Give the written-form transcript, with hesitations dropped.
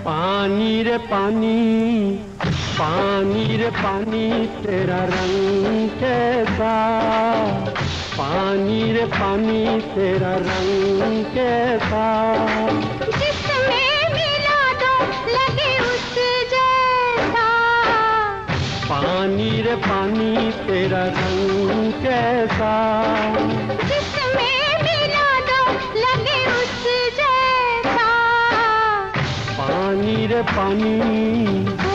पानी रे पानी, पानी रे पानी तेरा रंग कैसा, पानी रे पानी तेरा रंग कैसा, जिसमें मिला दो लगे उस जैसा, पानी रे पानी तेरा रंग कैसा, जिसमें मिला दो लगे उस जैसा, पानी रे पानी।